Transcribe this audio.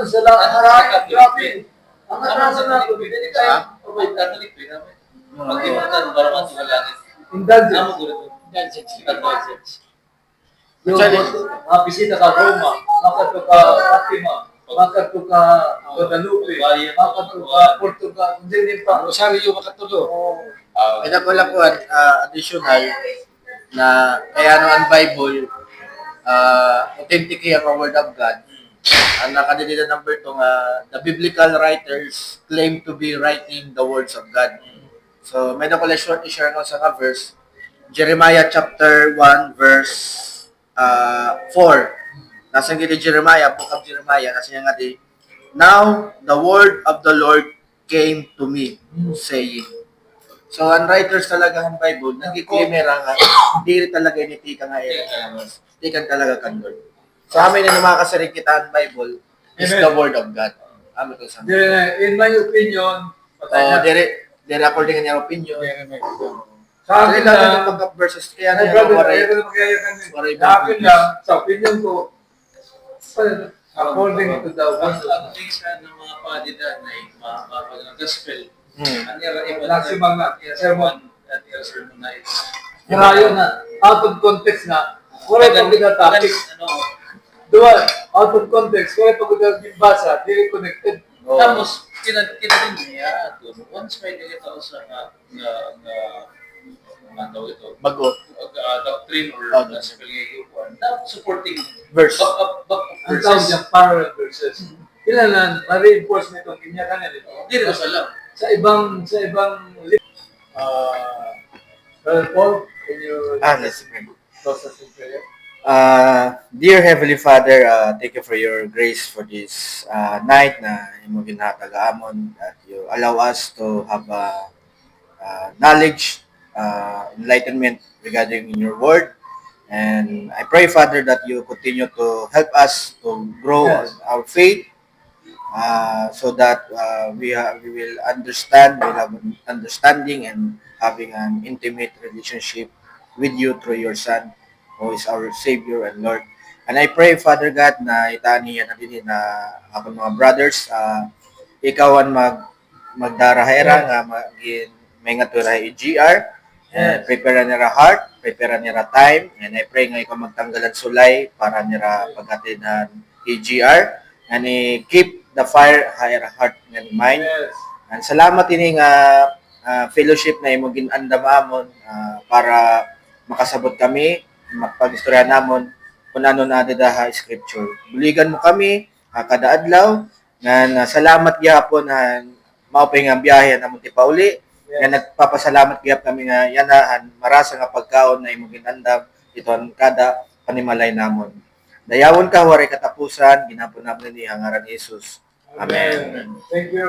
Sila harap, grabe. Ang atraso na ako, hindi kayo. May Catholic din namin. Pag-imutan, para masuhalangit. Indulgence. Indulgence. Yung mga bisita ka Roma, makato ka Fatima, makato ka Guadalupe, makato ka Portugal, hindi pa. Rosario makatulo. May nakulakuan, additional na kaya no ang Bible, authentic ang Word of God. Ang nakadilita number 2 nga, the biblical writers claim to be writing the words of God. So, may nakula short i-share ko sa verse, Jeremiah chapter 1 verse 4. Nasa gili Jeremiah, book of Jeremiah, nasa nga di, now the word of the Lord came to me, saying. So, ang writers talaga ng Bible, nagkiklaimera nga, hindi rin talaga initika nga tikan talaga kan Lord. Sa amin na makakasaring kita ang Bible is the Word of God. Amin ko sa In my opinion, Dere according to your opinion. sa akin Kailangan lang, ng verses kaya na ayaw lang, sa opinion ko, according to the Ang word, minsan ng mga padida na mapapag ng gospel, ang iba maximum na, sermon. at sermon na ito. Kirayo na, out of context na, wala pag topic. Diba, out of context, wala pag basa, di connected. Tapos, kinadin niya doon. Once may nilita ko sa ano ito, Bago. doctrine or gospel ngayon, supporting Verse. back Ang tawag verses. niya, parallel verses. Kailangan, ma-reinforce nito, kinyakan na nito. Hindi rin sa lang. Sa ibang Brother Paul, can you Let's pray. close us in prayer? Dear Heavenly Father, thank you for your grace for this night na imo ginhatag-amon that you allow us to have knowledge, enlightenment regarding in your word. And I pray, Father, that you continue to help us to grow Yes. our faith so that we will understand, we'll have an understanding and having an intimate relationship with you through your Son, who is our Savior and Lord. And I pray, Father God, na itani yan na din na akong mga brothers, ikaw ang magdarahera nga magin may nga turahay GR, and prepare nira heart, prepare nira time, and I pray nga ikaw magtanggalan sulay para nira pagatinan EGR, and keep the fire higher heart and mind. Yes. And salamat ini nga fellowship na imo ginandam amon para makasabot kami, magpag-istorya namon kung ano na dadaha scripture. Buligan mo kami kada adlaw nga salamat gyapon na maupay nga biyahe namon ti pauli. Nga nagpapasalamat gyap kami nga yanahan marasa nga pagkaon na imo ginandam iton kada panimalay namon. Dayawon ka waray katapusan ginapon namon ni hangaran ni Jesus. Amen. Thank you.